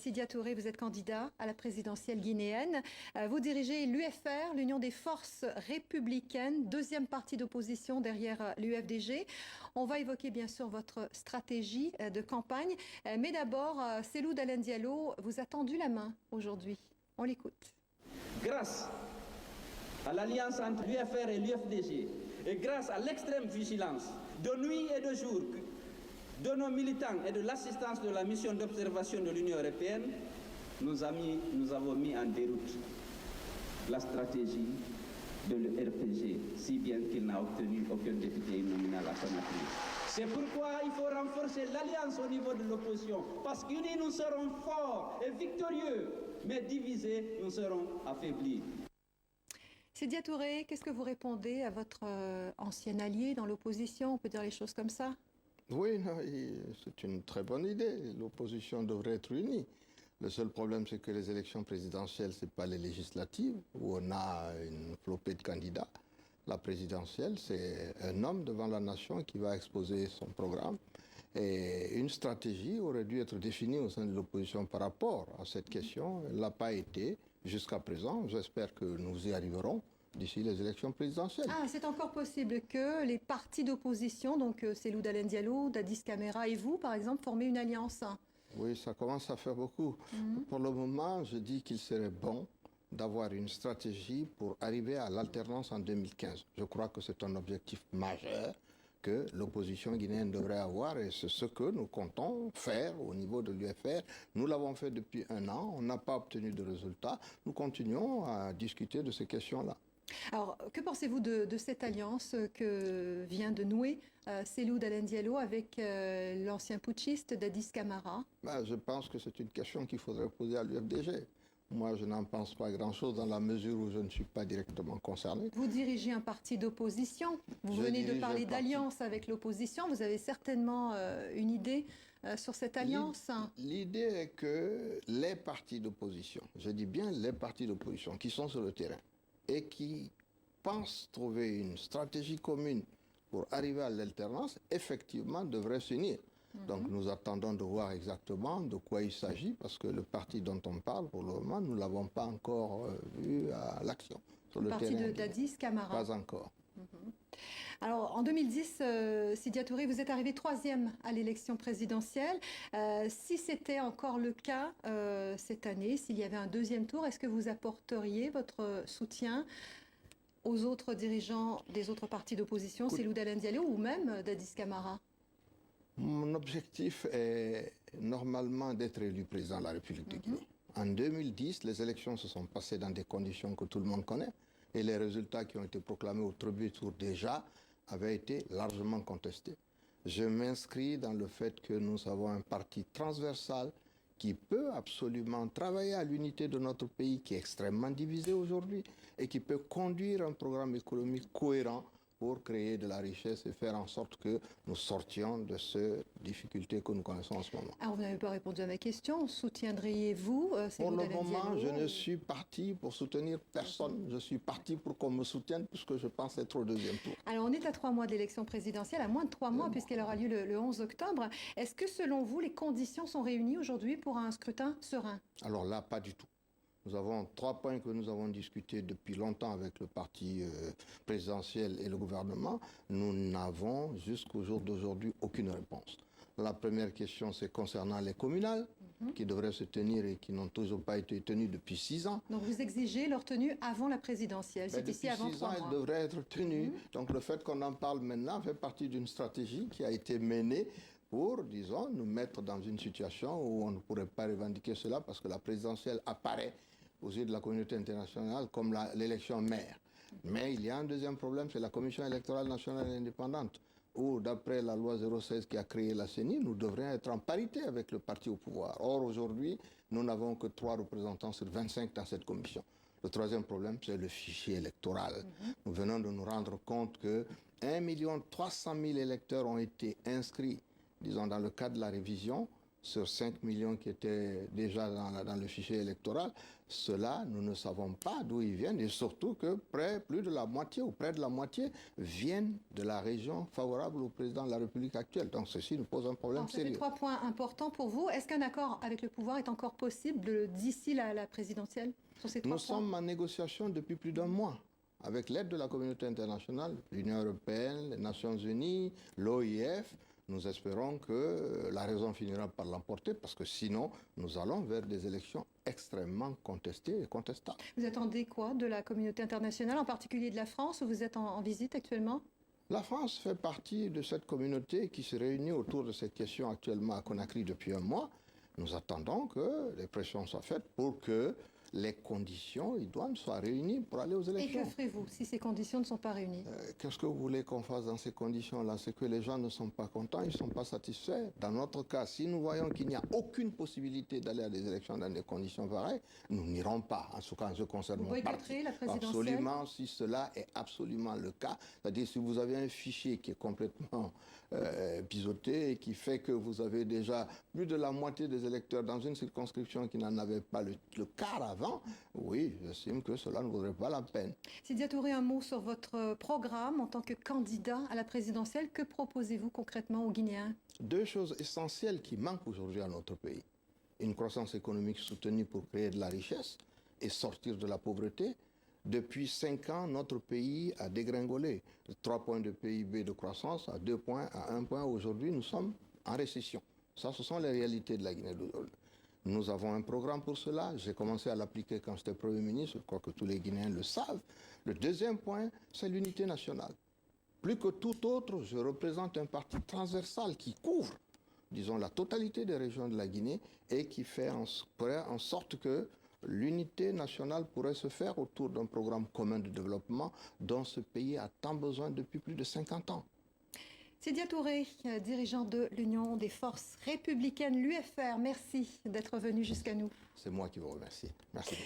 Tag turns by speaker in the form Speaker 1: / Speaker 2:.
Speaker 1: Sidya Touré, vous êtes candidat à la présidentielle guinéenne. Vous dirigez l'UFR, l'Union des forces républicaines, deuxième parti d'opposition derrière l'UFDG. On va évoquer bien sûr votre stratégie de campagne. Mais d'abord, Cellou Dalein Diallo vous a tendu la main aujourd'hui. On l'écoute.
Speaker 2: Grâce à l'alliance entre l'UFR et l'UFDG et grâce à l'extrême vigilance de nuit et de jour de nos militants et de l'assistance de la mission d'observation de l'Union européenne, nous avons mis en déroute la stratégie de l'RPG, si bien qu'il n'a obtenu aucun député nominal à Conakry. C'est pourquoi il faut renforcer l'alliance au niveau de l'opposition, parce qu'unis nous serons forts et victorieux, mais divisés nous serons affaiblis.
Speaker 1: Sidya Touré, qu'est-ce que vous répondez à votre ancien allié dans l'opposition? On peut dire les choses comme ça?
Speaker 3: Oui, c'est une très bonne idée. L'opposition devrait être unie. Le seul problème, c'est que les élections présidentielles, ce n'est pas les législatives, où on a une flopée de candidats. La présidentielle, c'est un homme devant la nation qui va exposer son programme. Et une stratégie aurait dû être définie au sein de l'opposition par rapport à cette question. Elle ne l'a pas été jusqu'à présent. J'espère que nous y arriverons d'ici les élections présidentielles.
Speaker 1: Ah, c'est encore possible que les partis d'opposition, donc Cellou Dalein Diallo, Dadis Camara et vous, par exemple, formez une alliance?
Speaker 3: Oui, ça commence à faire beaucoup. Pour le moment, je dis qu'il serait bon d'avoir une stratégie pour arriver à l'alternance en 2015. Je crois que c'est un objectif majeur que l'opposition guinéenne devrait avoir et c'est ce que nous comptons faire au niveau de l'UFR. Nous l'avons fait depuis 1 an, on n'a pas obtenu de résultats. Nous continuons à discuter de ces questions-là.
Speaker 1: Alors, que pensez-vous de cette alliance que vient de nouer Cellou Dalein Diallo avec l'ancien putschiste Dadis Camara?
Speaker 3: Je pense que c'est une question qu'il faudrait poser à l'UFDG. Moi, je n'en pense pas grand-chose dans la mesure où je ne suis pas directement concerné.
Speaker 1: Vous dirigez un parti d'opposition. Vous venez de parler d'alliance avec l'opposition. Vous avez certainement une idée sur cette alliance?
Speaker 3: L'idée est que les partis d'opposition, je dis bien les partis d'opposition qui sont sur le terrain et qui pensent trouver une stratégie commune pour arriver à l'alternance, effectivement, devraient s'unir. Donc nous attendons de voir exactement de quoi il s'agit, parce que le parti dont on parle, pour le moment, nous ne l'avons pas encore vu à l'action.
Speaker 1: Le parti de Dadis Camara?
Speaker 3: Pas encore.
Speaker 1: Alors, en 2010, Sidya Touré, vous êtes arrivé 3e à l'élection présidentielle. Si c'était encore le cas cette année, s'il y avait un 2e tour, est-ce que vous apporteriez votre soutien aux autres dirigeants des autres partis d'opposition, Cellou Dalein Diallo ou même Dadis Camara?
Speaker 3: Mon objectif est normalement d'être élu président de la République de Guinée. En 2010, les élections se sont passées dans des conditions que tout le monde connaît et les résultats qui ont été proclamés au premier tour déjà avaient été largement contestés. Je m'inscris dans le fait que nous avons un parti transversal qui peut absolument travailler à l'unité de notre pays qui est extrêmement divisé aujourd'hui et qui peut conduire un programme économique cohérent pour créer de la richesse et faire en sorte que nous sortions de ces difficultés que nous connaissons en ce moment.
Speaker 1: Alors, vous n'avez pas répondu à ma question. Soutiendriez-vous
Speaker 3: Pour le moment, je ne suis parti pour soutenir personne. Je suis parti pour qu'on me soutienne puisque je pense être au 2e tour.
Speaker 1: Alors, on est à 3 mois de l'élection présidentielle, à moins de 3 mois puisqu'elle aura lieu le 11 octobre. Est-ce que, selon vous, les conditions sont réunies aujourd'hui pour un scrutin serein?
Speaker 3: Alors là, pas du tout. Nous avons 3 points que nous avons discutés depuis longtemps avec le parti présidentiel et le gouvernement. Nous n'avons jusqu'au jour d'aujourd'hui aucune réponse. La première question, c'est concernant les communales qui devraient se tenir et qui n'ont toujours pas été tenues depuis 6 ans.
Speaker 1: Donc vous exigez leur tenue avant la présidentielle. C'est ici avant 3 mois.
Speaker 3: Depuis 6 ans, elles devraient être tenues. Donc le fait qu'on en parle maintenant fait partie d'une stratégie qui a été menée pour, disons, nous mettre dans une situation où on ne pourrait pas revendiquer cela parce que la présidentielle apparaît aux yeux de la communauté internationale comme l'élection maire. Mais il y a un deuxième problème, c'est la Commission électorale nationale indépendante, où d'après la loi 016 qui a créé la CENI, nous devrions être en parité avec le parti au pouvoir. Or, aujourd'hui, nous n'avons que 3 représentants sur 25 dans cette commission. Le troisième problème, c'est le fichier électoral. Nous venons de nous rendre compte que 1 300 000 électeurs ont été inscrits, disons, dans le cadre de la révision, sur 5 millions qui étaient déjà dans le fichier électoral, ceux-là, nous ne savons pas d'où ils viennent et surtout que plus de la moitié ou près de la moitié viennent de la région favorable au président de la République actuelle. Donc ceci nous pose un problème
Speaker 1: Ça fait
Speaker 3: sérieux.
Speaker 1: 3 points importants pour vous. Est-ce qu'un accord avec le pouvoir est encore possible d'ici la présidentielle sur ces 3 points?
Speaker 3: Nous sommes en négociation depuis plus d'un mois avec l'aide de la communauté internationale, l'Union européenne, les Nations unies, l'OIF. Nous espérons que la raison finira par l'emporter parce que sinon, nous allons vers des élections extrêmement contestées et contestables.
Speaker 1: Vous attendez quoi de la communauté internationale, en particulier de la France, où vous êtes en visite actuellement?
Speaker 3: La France fait partie de cette communauté qui se réunit autour de cette question actuellement à Conakry depuis un mois. Nous attendons que les pressions soient faites pour que les conditions idoines soient réunies pour aller aux élections.
Speaker 1: Et que ferez-vous si ces conditions ne sont pas réunies?
Speaker 3: Qu'est-ce que vous voulez qu'on fasse dans ces conditions-là? C'est que les gens ne sont pas contents, ils ne sont pas satisfaits. Dans notre cas, si nous voyons qu'il n'y a aucune possibilité d'aller à des élections dans des conditions pareilles, nous n'irons pas. En ce cas, en ce qui concerne
Speaker 1: Vous
Speaker 3: mon parti.
Speaker 1: boycotterez la présidentielle?
Speaker 3: Absolument, si cela est absolument le cas. C'est-à-dire si vous avez un fichier qui est complètement biseauté et qui fait que vous avez déjà plus de la moitié des électeurs dans une circonscription qui n'en avait pas le quart avant, oui, j'estime que cela ne vaudrait pas la peine.
Speaker 1: Sidya Touré, un mot sur votre programme en tant que candidat à la présidentielle. Que proposez-vous concrètement aux Guinéens?
Speaker 3: 2 choses essentielles qui manquent aujourd'hui à notre pays. Une croissance économique soutenue pour créer de la richesse et sortir de la pauvreté. Depuis 5 ans, notre pays a dégringolé. De 3 points de PIB de croissance à 2 points, à 1 point. Aujourd'hui, nous sommes en récession. Ça, ce sont les réalités de la Guinée d'aujourd'hui. Nous avons un programme pour cela. J'ai commencé à l'appliquer quand j'étais Premier ministre. Je crois que tous les Guinéens le savent. Le deuxième point, c'est l'unité nationale. Plus que tout autre, je représente un parti transversal qui couvre, disons, la totalité des régions de la Guinée et qui fait en sorte que l'unité nationale pourrait se faire autour d'un programme commun de développement dont ce pays a tant besoin depuis plus de 50 ans.
Speaker 1: Sidya Touré, dirigeant de l'Union des forces républicaines, l'UFR, merci d'être venu jusqu'à nous.
Speaker 3: C'est moi qui vous remercie. Merci beaucoup.